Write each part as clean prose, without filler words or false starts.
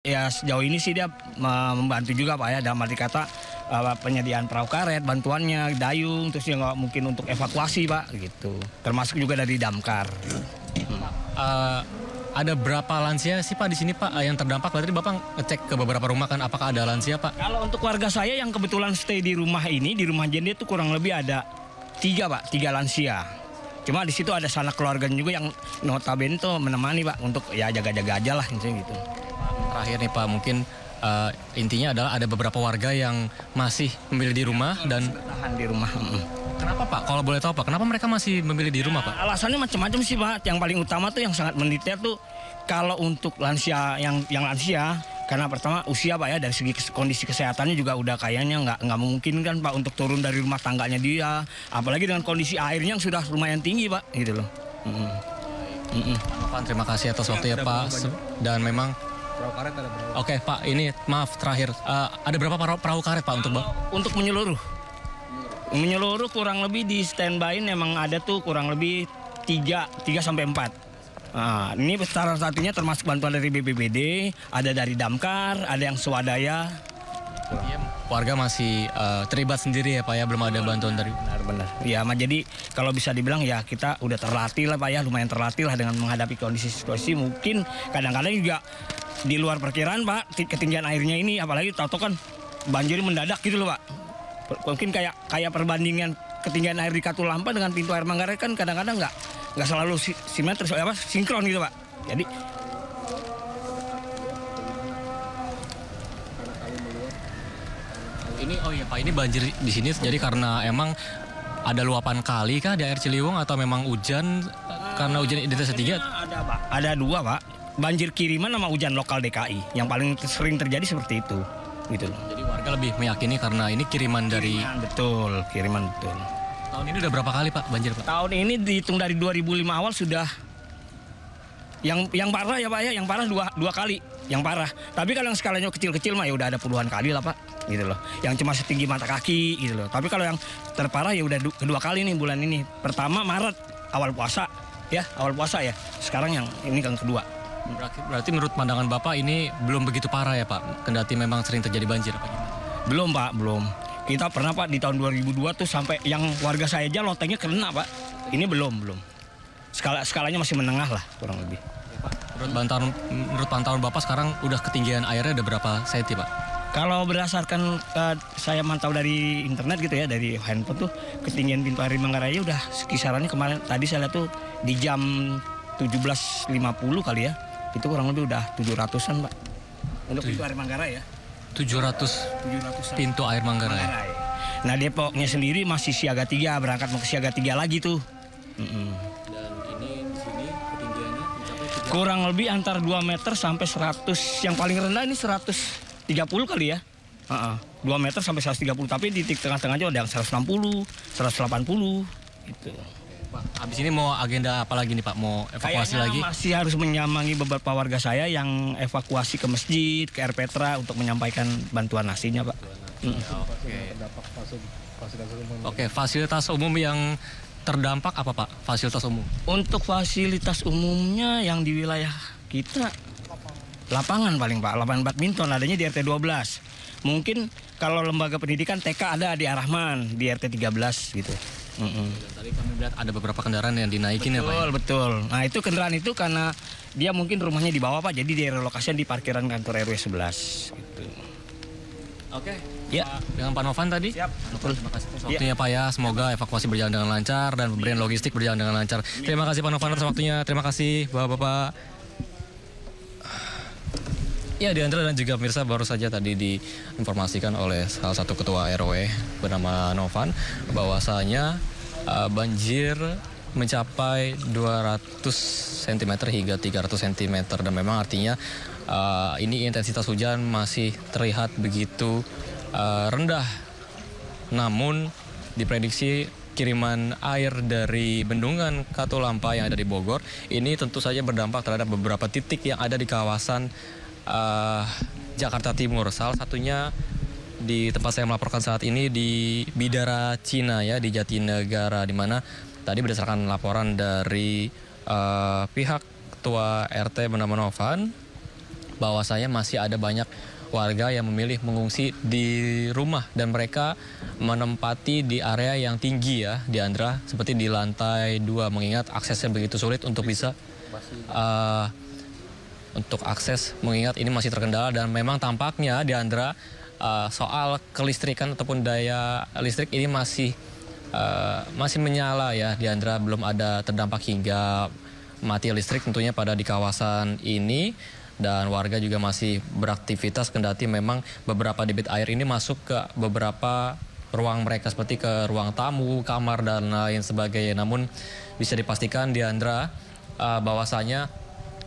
Ya sejauh ini sih dia membantu juga Pak ya, dalam arti kata penyediaan perahu karet, bantuannya, dayung, terus ya nggak mungkin untuk evakuasi Pak gitu. Termasuk juga dari damkar. Ada berapa lansia sih Pak di sini Pak yang terdampak? Berarti Bapak ngecek ke beberapa rumah kan, apakah ada lansia Pak? Kalau untuk warga saya yang kebetulan stay di rumah ini, di rumah Jende itu kurang lebih ada 3 Pak, 3 lansia. Cuma di situ ada sanak keluarganya juga yang notabene tuh menemani Pak untuk ya jaga-jaga aja lah gitu. Terakhir nih Pak, mungkin intinya adalah ada beberapa warga yang masih memilih di rumah dan bertahan di rumah. Kenapa Pak? Kalau boleh tahu Pak, kenapa mereka masih memilih di rumah Pak? Alasannya macam-macam sih Pak. Yang paling utama tuh yang sangat mendetail tuh kalau untuk lansia yang lansia, karena pertama usia Pak ya, dari segi kondisi kesehatannya juga udah kayaknya nggak mungkin kan Pak untuk turun dari rumah tangganya dia, apalagi dengan kondisi airnya yang sudah lumayan tinggi Pak gitu loh. Pak, terima kasih atas waktu ya Pak. Dan memang Perahu karet ada berapa? oke Pak, ini maaf terakhir, ada berapa perahu karet Pak Untuk menyeluruh kurang lebih di standby memang ada tuh kurang lebih 3 sampai 4. Nah, ini salah satunya termasuk bantuan dari BPBD, ada dari damkar, ada yang swadaya. warga masih terlibat sendiri ya Pak ya, belum ada bantuan dari... Benar. Ya, jadi kalau bisa dibilang ya kita udah terlatih lah Pak ya, lumayan terlatih lah dengan menghadapi kondisi situasi. Mungkin kadang-kadang juga di luar perkiraan Pak, ketinggian airnya ini, apalagi tahu kan banjir mendadak gitu loh Pak. Mungkin kayak perbandingan ketinggian air di Katulampa dengan pintu air Manggarai kan kadang-kadang nggak selalu simetris sinkron gitu Pak. Jadi ini oh iya Pak, ini banjir di sini jadi karena emang ada luapan kali kah di air Ciliwung atau memang hujan karena hujan intensitas 3? Ada Pak, ada 2 Pak. Banjir kiriman sama hujan lokal DKI yang paling sering terjadi seperti itu gitu loh. Jadi warga lebih meyakini karena ini kiriman dari... Kiriman betul. Tahun ini udah berapa kali Pak banjir Pak? Tahun ini dihitung dari 2005 awal sudah yang parah ya Pak ya, yang parah dua kali, yang parah. Tapi kalau yang skalanya kecil-kecil mah ya udah ada puluhan kali lah Pak, gitu loh. Yang cuma setinggi mata kaki gitu loh. Tapi kalau yang terparah ya udah kedua kali nih bulan ini. Pertama Maret awal puasa ya. Sekarang yang ini yang kedua. Berarti menurut pandangan Bapak ini belum begitu parah ya Pak, kendati memang sering terjadi banjir apa gimana? Belum Pak, belum. Kita pernah Pak di tahun 2002 tuh sampai yang warga saya aja lotengnya kena Pak. Ini belum. Skalanya masih menengah lah kurang lebih. Menurut pantauan Bapak sekarang udah ketinggian airnya ada berapa senti Pak? Kalau berdasarkan saya mantau dari internet gitu ya, dari handphone tuh ketinggian pintu air Manggarai udah kisarannya kemarin tadi saya lihat tuh di jam 17.50 kali ya. Itu kurang lebih udah 700-an Pak. Untuk pintu air Manggarai ya. 700 pintu air Manggarai. Nah Depoknya sendiri masih siaga 3, berangkat mau ke siaga 3 lagi tuh. Dan ini di sini ketinggiannya mencapai Kurang lebih antara 2 meter sampai 100. Yang paling rendah ini 130 kali ya. 2 meter sampai 130, tapi di tengah-tengahnya ada yang 160, 180 gitu. Pak, habis ini mau agenda apa lagi nih Pak? Mau evakuasi Kayaknya lagi? masih harus menyambangi beberapa warga saya yang evakuasi ke masjid, ke Air Petra untuk menyampaikan bantuan nasinya Pak. Oke, fasilitas umum yang terdampak apa Pak? Fasilitas umum? Untuk fasilitas umumnya yang di wilayah kita lapangan paling Pak, lapangan badminton adanya di RT 12. Mungkin kalau lembaga pendidikan TK ada di Ar-Rahman, di RT 13 gitu. Tadi kami lihat ada beberapa kendaraan yang dinaikin ya Pak? Betul. Nah itu kendaraan itu karena dia mungkin rumahnya di bawah Pak, jadi direlokasikan di parkiran kantor RW 11 gitu. Oke. Ya. Dengan Pak Novan tadi? Siap. Terima kasih atas waktunya Pak ya. Semoga evakuasi berjalan dengan lancar dan pemberian logistik berjalan dengan lancar. Terima kasih Pak Novan atas waktunya. Terima kasih Bapak-bapak. Ya, Diandra dan juga pemirsa, baru saja tadi diinformasikan oleh salah satu ketua RW bernama Novan bahwasanya banjir mencapai 200 cm hingga 300 cm dan memang artinya ini intensitas hujan masih terlihat begitu rendah. Namun diprediksi kiriman air dari bendungan Katulampa yang ada di Bogor ini tentu saja berdampak terhadap beberapa titik yang ada di kawasan Jakarta Timur. Salah satunya di tempat saya melaporkan saat ini di Bidara Cina ya, di Jatinegara, di mana tadi berdasarkan laporan dari pihak ketua RT bernama Novan bahwasanya masih ada banyak warga yang memilih mengungsi di rumah dan mereka menempati di area yang tinggi ya, Diandra, seperti di lantai 2 mengingat aksesnya begitu sulit untuk bisa untuk akses mengingat ini masih terkendala dan memang tampaknya Diandra soal kelistrikan ataupun daya listrik ini masih menyala ya Diandra, belum ada terdampak hingga mati listrik tentunya pada di kawasan ini. Dan warga juga masih beraktivitas kendati memang beberapa debit air ini masuk ke beberapa ruang mereka seperti ke ruang tamu, kamar dan lain sebagainya. Namun bisa dipastikan Diandra bahwasanya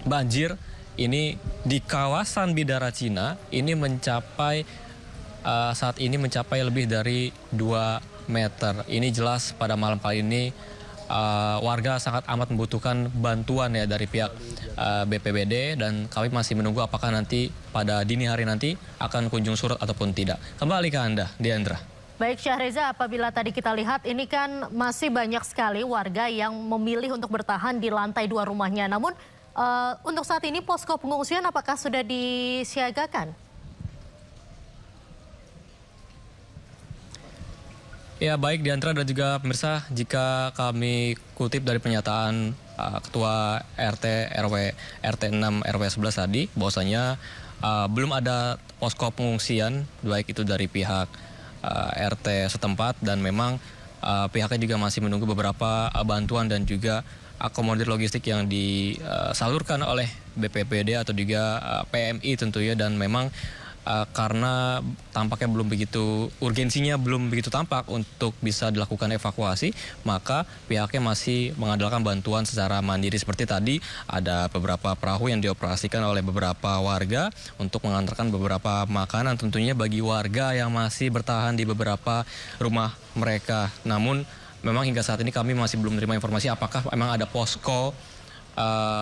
banjir ini di kawasan Bidara Cina ini mencapai saat ini mencapai lebih dari 2 meter. Ini jelas pada malam kali ini warga sangat amat membutuhkan bantuan ya dari pihak BPBD dan kami masih menunggu apakah nanti pada dini hari nanti akan kunjung surut ataupun tidak. Kembali ke Anda, Diandra. Baik Syahreza, apabila tadi kita lihat ini kan masih banyak sekali warga yang memilih untuk bertahan di lantai 2 rumahnya. Namun untuk saat ini posko pengungsian apakah sudah disiagakan? Ya baik Diandra dan juga pemirsa, jika kami kutip dari pernyataan Ketua RT RW RT 6 RW 11 tadi bahwasanya belum ada posko pengungsian baik itu dari pihak RT setempat dan memang pihaknya juga masih menunggu beberapa bantuan dan juga akomodir logistik yang disalurkan oleh BPBD atau juga PMI tentunya dan memang karena tampaknya belum begitu urgensinya belum begitu tampak untuk bisa dilakukan evakuasi, maka pihaknya masih mengandalkan bantuan secara mandiri seperti tadi ada beberapa perahu yang dioperasikan oleh beberapa warga untuk mengantarkan beberapa makanan tentunya bagi warga yang masih bertahan di beberapa rumah mereka. Namun memang hingga saat ini kami masih belum menerima informasi apakah memang ada posko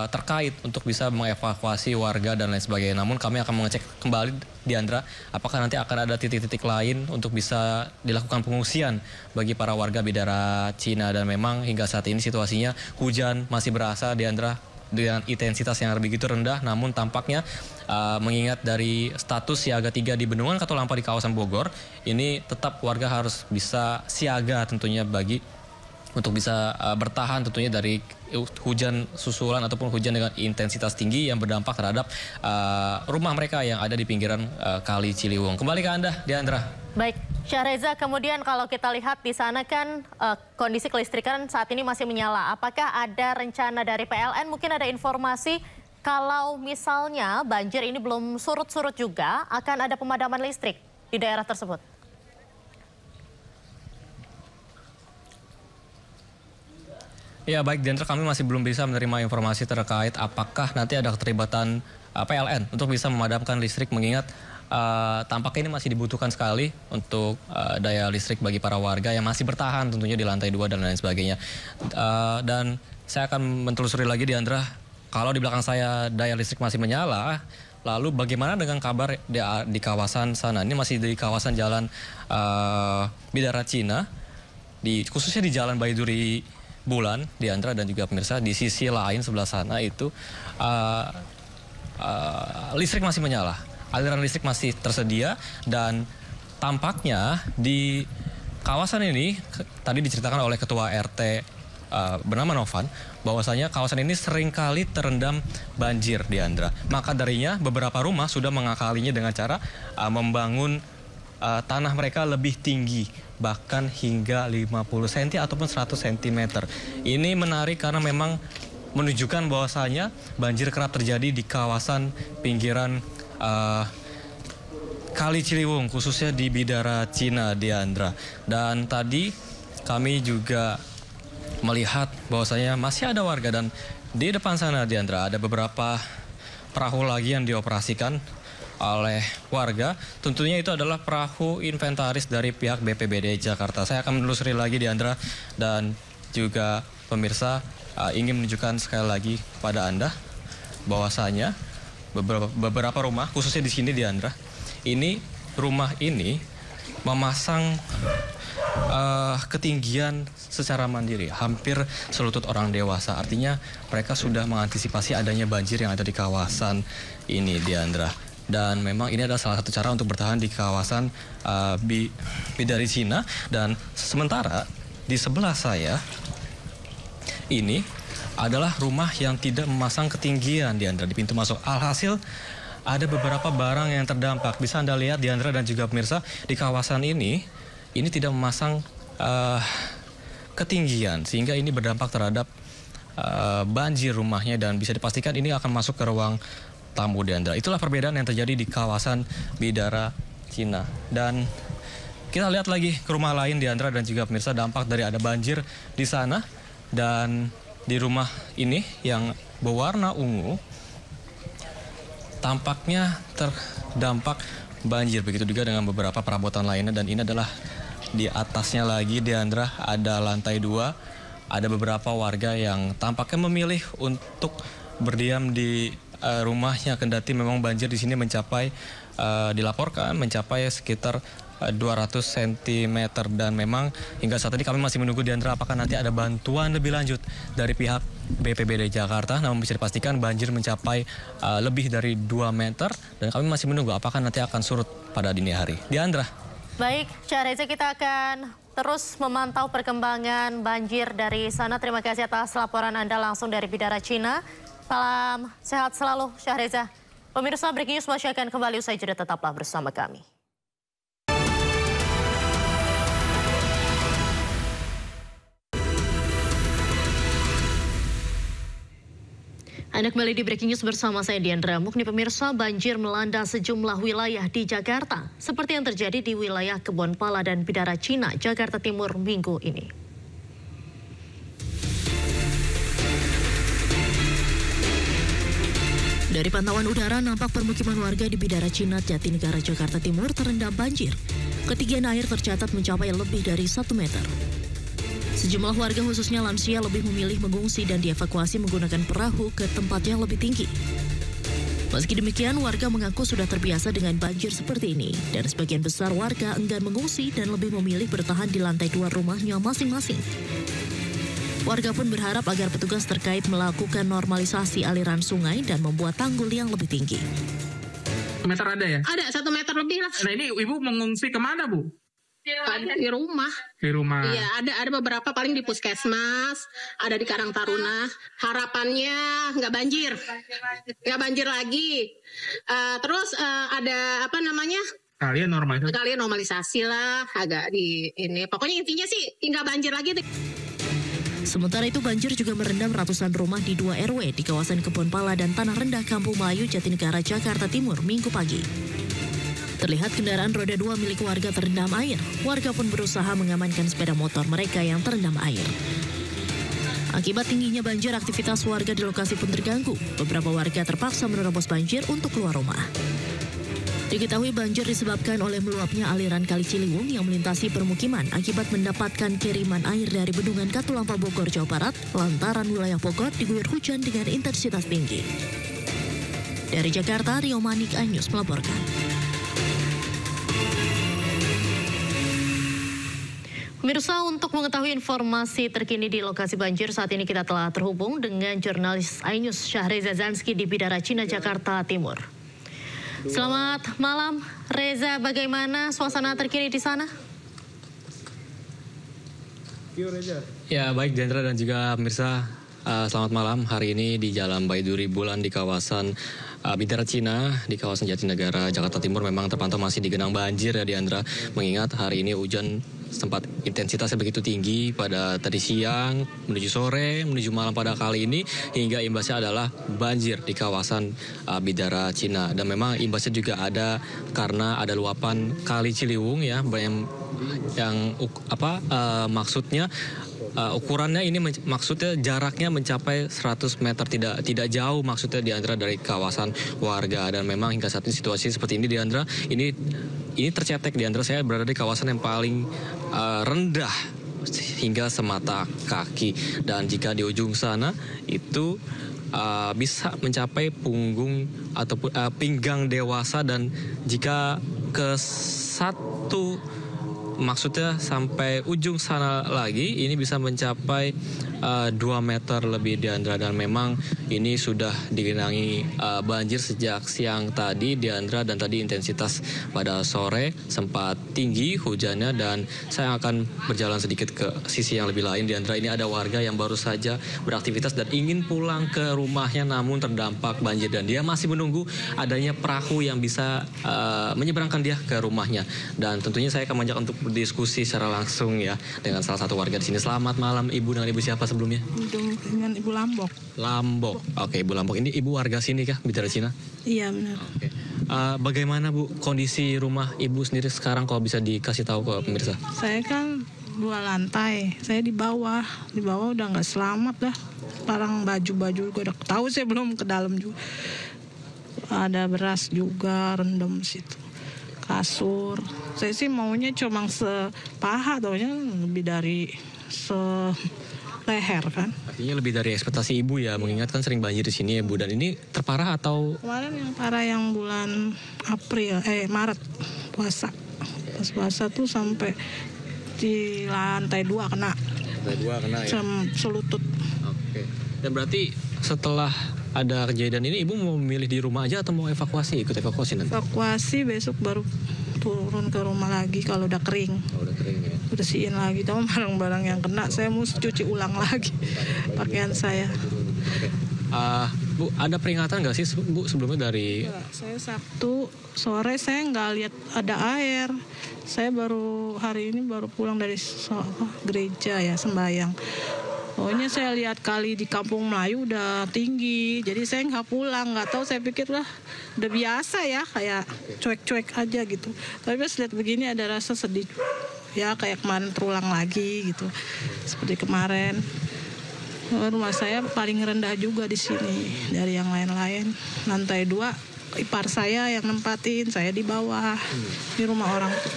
terkait untuk bisa mengevakuasi warga dan lain sebagainya. Namun kami akan mengecek kembali Diandra, apakah nanti akan ada titik-titik lain untuk bisa dilakukan pengungsian bagi para warga Bidara Cina dan memang hingga saat ini situasinya hujan masih berasa Diandra dengan intensitas yang begitu rendah. Namun tampaknya mengingat dari status siaga 3 di Bendungan Katulampa di kawasan Bogor, ini tetap warga harus bisa siaga tentunya untuk bisa bertahan tentunya dari hujan susulan ataupun hujan dengan intensitas tinggi yang berdampak terhadap rumah mereka yang ada di pinggiran Kali Ciliwung. Kembali ke Anda, Diandra. Baik, Syahreza, kemudian kalau kita lihat di sana kan kondisi kelistrikan saat ini masih menyala. Apakah ada rencana dari PLN, mungkin ada informasi kalau misalnya banjir ini belum surut-surut juga, akan ada pemadaman listrik di daerah tersebut? Ya baik Diandra, kami masih belum bisa menerima informasi terkait apakah nanti ada keterlibatan PLN untuk bisa memadamkan listrik mengingat tampaknya ini masih dibutuhkan sekali untuk daya listrik bagi para warga yang masih bertahan tentunya di lantai 2 dan lain sebagainya. Dan saya akan mentelusuri lagi Diandra, kalau di belakang saya daya listrik masih menyala, lalu bagaimana dengan kabar di kawasan sana? Ini masih di kawasan jalan Bidara Cina, khususnya di jalan Baiduri Bulan, Diandra dan juga pemirsa, di sisi lain sebelah sana itu listrik masih menyala, aliran listrik masih tersedia dan tampaknya di kawasan ini tadi diceritakan oleh Ketua RT bernama Novan bahwasanya kawasan ini seringkali terendam banjir Diandra. Maka darinya beberapa rumah sudah mengakalinya dengan cara membangun tanah mereka lebih tinggi, bahkan hingga 50 cm ataupun 100 cm. Ini menarik karena memang menunjukkan bahwasanya banjir kerap terjadi di kawasan pinggiran Kali Ciliwung, khususnya di Bidara Cina, Diandra. Dan tadi kami juga melihat bahwasanya masih ada warga dan di depan sana Diandra ada beberapa perahu lagi yang dioperasikan oleh warga. Tentunya itu adalah perahu inventaris dari pihak BPBD Jakarta. Saya akan menelusuri lagi Diandra dan juga pemirsa ingin menunjukkan sekali lagi pada Anda bahwasanya beberapa rumah khususnya di sini Diandra, ini rumah ini memasang ketinggian secara mandiri, hampir selutut orang dewasa. Artinya mereka sudah mengantisipasi adanya banjir yang ada di kawasan ini, Diandra. Dan memang ini adalah salah satu cara untuk bertahan di kawasan Bidara Cina. Dan sementara di sebelah saya ini adalah rumah yang tidak memasang ketinggian, Diandra, di pintu masuk. Alhasil ada beberapa barang yang terdampak. Bisa Anda lihat, Diandra dan juga pemirsa, di kawasan ini tidak memasang ketinggian, sehingga ini berdampak terhadap banjir rumahnya, dan bisa dipastikan ini akan masuk ke ruang tamu, Diandra. Itulah perbedaan yang terjadi di kawasan Bidara Cina. Dan kita lihat lagi ke rumah lain, Diandra dan juga pemirsa, dampak dari ada banjir di sana. Dan di rumah ini yang berwarna ungu tampaknya terdampak banjir, begitu juga dengan beberapa perabotan lainnya. Dan ini adalah di atasnya lagi, Diandra, ada lantai 2. Ada beberapa warga yang tampaknya memilih untuk berdiam di rumahnya, kendati memang banjir di sini mencapai dilaporkan mencapai sekitar 200 cm. Dan memang hingga saat ini kami masih menunggu, Diandra, apakah nanti ada bantuan lebih lanjut dari pihak BPBD Jakarta. Namun bisa dipastikan banjir mencapai lebih dari 2 meter, dan kami masih menunggu apakah nanti akan surut pada dini hari. Diandra. Baik, Reza, kita akan terus memantau perkembangan banjir dari sana. Terima kasih atas laporan Anda langsung dari Bidara Cina. Salam sehat selalu, Reza. Pemirsa, Breaking News masih akan kembali usai jeda, tetaplah bersama kami. Anda kembali di Breaking News bersama saya Diandra Mukni. Pemirsa, banjir melanda sejumlah wilayah di Jakarta, seperti yang terjadi di wilayah Kebonpala dan Bidara Cina, Jakarta Timur minggu ini. Dari pantauan udara, nampak permukiman warga di Bidara Cina, Jatinegara, Jakarta Timur terendam banjir. Ketinggian air tercatat mencapai lebih dari 1 meter. Sejumlah warga, khususnya lansia, lebih memilih mengungsi dan dievakuasi menggunakan perahu ke tempat yang lebih tinggi. Meski demikian, warga mengaku sudah terbiasa dengan banjir seperti ini, dan sebagian besar warga enggan mengungsi dan lebih memilih bertahan di lantai 2 rumahnya masing-masing. Warga pun berharap agar petugas terkait melakukan normalisasi aliran sungai dan membuat tanggul yang lebih tinggi. Meter ada ya? Ada 1 meter lebih lah. Nah, ini ibu mengungsi kemana, Bu? Ada di rumah. Di rumah. Iya, ada beberapa paling di puskesmas, ada di Karang Taruna. Harapannya nggak banjir lagi. Terus ada apa namanya? Kalian normalisasi lah, agak di ini. Pokoknya intinya sih nggak banjir lagi. Sementara itu, banjir juga merendam ratusan rumah di 2 RW di kawasan Kebonpala dan Tanah Rendah, Kampung Melayu, Jatinegara, Jakarta Timur, Minggu pagi. Terlihat kendaraan roda 2 milik warga terendam air. Warga pun berusaha mengamankan sepeda motor mereka yang terendam air. Akibat tingginya banjir, aktivitas warga di lokasi pun terganggu. Beberapa warga terpaksa menerobos banjir untuk keluar rumah. Diketahui banjir disebabkan oleh meluapnya aliran Kali Ciliwung yang melintasi permukiman akibat mendapatkan kiriman air dari Bendungan Katulampa, Bogor, Jawa Barat, lantaran wilayah Bogor diguyur hujan dengan intensitas tinggi. Dari Jakarta, Rio Manik, iNews melaporkan. Pemirsa, untuk mengetahui informasi terkini di lokasi banjir, saat ini kita telah terhubung dengan jurnalis iNews Reza Zansky di Bidara Cina, Jakarta Timur. Selamat malam, Reza. Bagaimana suasana terkini di sana? Ya, baik, Jendra dan juga pemirsa. Selamat malam. Hari ini di Jalan Baiduri Bulan di kawasan Bidara Cina di kawasan Jatinegara, Jakarta Timur memang terpantau masih digenang banjir ya, Diandra. Mengingat hari ini hujan sempat intensitasnya begitu tinggi pada tadi siang, menuju sore, menuju malam pada kali ini, hingga imbasnya adalah banjir di kawasan Bidara Cina. Dan memang imbasnya juga ada karena ada luapan Kali Ciliwung ya, yang maksudnya ukurannya ini maksudnya jaraknya mencapai 100 meter, tidak jauh maksudnya Diandra dari kawasan warga. Dan memang hingga saat ini situasi seperti ini, Diandra, ini tercetek, Diandra. Saya berada di kawasan yang paling rendah hingga semata kaki, dan jika di ujung sana itu bisa mencapai punggung ataupun pinggang dewasa, dan jika ke 1 maksudnya sampai ujung sana lagi ini bisa mencapai 2 meter lebih, Diandra, dan memang ini sudah digenangi banjir sejak siang tadi, Diandra, dan tadi intensitas pada sore sempat tinggi hujannya. Dan saya akan berjalan sedikit ke sisi yang lebih lain, Diandra. Ini ada warga yang baru saja beraktivitas dan ingin pulang ke rumahnya namun terdampak banjir, dan dia masih menunggu adanya perahu yang bisa menyeberangkan dia ke rumahnya. Dan tentunya saya akan mengajak untuk berdiskusi secara langsung ya dengan salah satu warga di sini. Selamat malam, Ibu. Dengan Ibu siapa sebelumnya? Dengan Ibu Lambok. Lambok. Oke, Ibu Lambok. Ini Ibu warga sini kah? Bicara Cina? Iya, benar. Oke. Bagaimana, Bu, kondisi rumah Ibu sendiri sekarang kalau bisa dikasih tahu ke pemirsa? Saya kan 2 lantai. Saya di bawah. Di bawah udah nggak selamat dah. Barang baju-baju juga udah tahu, saya belum ke dalam juga. Ada beras juga rendam situ. Kasur. Saya sih maunya cuma sepaha, taunya lebih dari leher kan. Artinya lebih dari ekspektasi Ibu ya, mengingat kan sering banjir di sini ya, Bu. Dan ini terparah atau? Kemarin yang parah yang bulan Maret puasa. Pas puasa tuh sampai di lantai 2 kena. Lantai 2 kena ya? Selutut. Oke. Dan berarti setelah ada kejadian ini Ibu mau memilih di rumah aja atau mau evakuasi, ikut evakuasi nanti? Evakuasi besok baru turun ke rumah lagi kalau udah kering. Oh, udah kering ya. Bersihin lagi, tahu barang-barang yang kena saya mesti cuci ulang lagi pakaian saya. Bu, ada peringatan nggak sih, Bu, sebelumnya dari? Saya Sabtu sore saya nggak lihat ada air. Saya baru hari ini baru pulang dari gereja ya, sembahyang. Pokoknya saya lihat kali di Kampung Melayu udah tinggi, jadi saya nggak pulang, nggak tahu, saya pikir lah udah biasa ya, kayak cuek-cuek aja gitu. Tapi pas lihat begini ada rasa sedih, ya kayak kemarin terulang lagi gitu, seperti kemarin. Rumah saya paling rendah juga di sini dari yang lain-lain, lantai 2 ipar saya yang nempatin, saya di bawah. Di rumah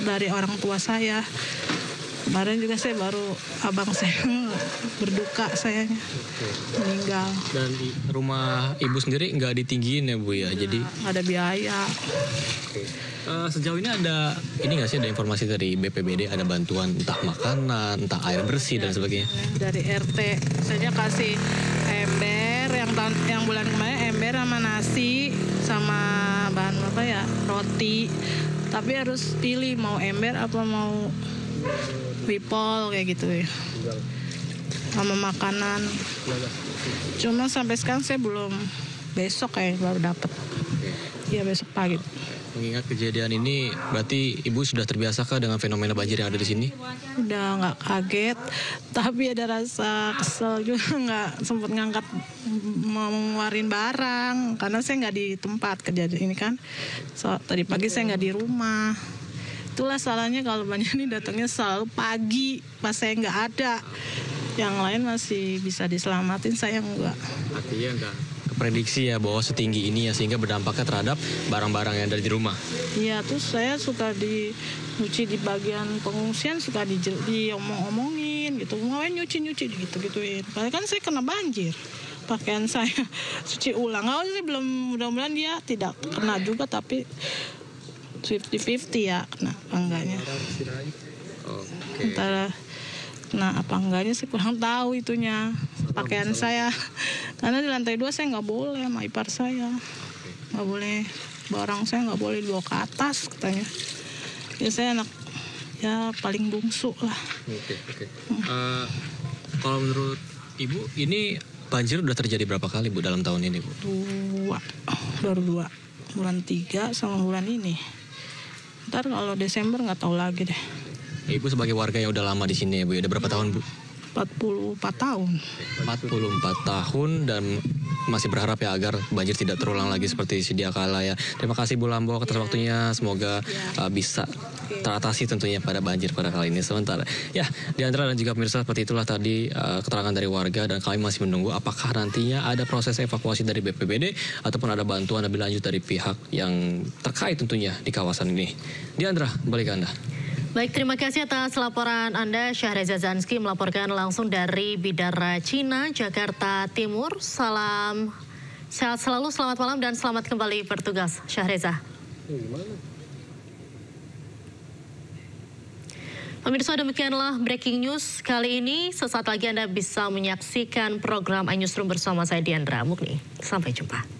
dari orang tua saya. Kemarin juga saya baru abang saya berduka, sayanya meninggal. Dan rumah Ibu sendiri nggak ditinggiin ya, Bu ya? Jadi nggak ada biaya. Sejauh ini ada nggak sih, ada informasi dari BPBD, ada bantuan entah makanan, entah air bersih dan sebagainya? Dari RT saya kasih ember yang bulan kemarin, ember sama nasi sama bahan apa ya, roti. Tapi harus pilih mau ember apa mau wipol kayak gitu ya, sama makanan. Cuma sampai sekarang saya belum, besok kayak baru dapat. Iya, besok pagi. Mengingat kejadian ini, berarti Ibu sudah terbiasakah dengan fenomena banjir yang ada di sini? Udah nggak kaget, tapi ada rasa kesel juga, nggak sempat ngangkat mau ngeluarin barang karena saya nggak di tempat kejadian ini kan. Tadi pagi saya nggak di rumah. Itulah salahnya kalau banjir ini datangnya selalu pagi pas saya nggak ada. Yang lain masih bisa diselamatin, saya enggak. Artinya enggak keprediksi ya bahwa setinggi ini ya, sehingga berdampaknya terhadap barang-barang yang ada di rumah. Iya, terus saya suka nyuci di bagian pengungsian, suka diomong-omongin gitu. Mau nyuci gitu-gituin. Padahal kan saya kena banjir. Pakaian saya cuci ulang. Saya belum, mudah-mudahan dia tidak kena juga, tapi 50-50 ya kena apa enggaknya. Antara kena apa enggaknya sih kurang tahu itunya. Pakaian saya, karena di lantai 2 saya nggak boleh sama ipar saya, nggak boleh, barang saya nggak boleh dibawa ke atas katanya. Ya saya anak ya paling bungsu lah. Oke. Kalau menurut Ibu ini banjir udah terjadi berapa kali, Bu, dalam tahun ini, Bu? Baru 2, bulan 3 sama bulan ini. Ntar kalau Desember nggak tahu lagi deh. Ibu sebagai warga yang udah lama di sini ya, Bu, udah berapa tahun, Bu? 44 tahun. 44 tahun dan masih berharap ya agar banjir tidak terulang lagi seperti sedia kala ya. Terima kasih Bu Lambok atas waktunya. Semoga bisa teratasi tentunya pada banjir pada kali ini. Sementara ya, Diandra dan juga pemirsa, seperti itulah tadi keterangan dari warga, dan kami masih menunggu apakah nantinya ada proses evakuasi dari BPBD ataupun ada bantuan lebih lanjut dari pihak yang terkait tentunya di kawasan ini. Diandra, balik ke Anda. Baik, terima kasih atas laporan Anda. Syahreza Zanski melaporkan langsung dari Bidara Cina, Jakarta Timur. Salam sehat selalu, selamat malam, dan selamat kembali bertugas, Syahreza. Pemirsa, demikianlah breaking news kali ini. Sesaat lagi Anda bisa menyaksikan program iNewsroom bersama saya Diandra Mukni. Sampai jumpa.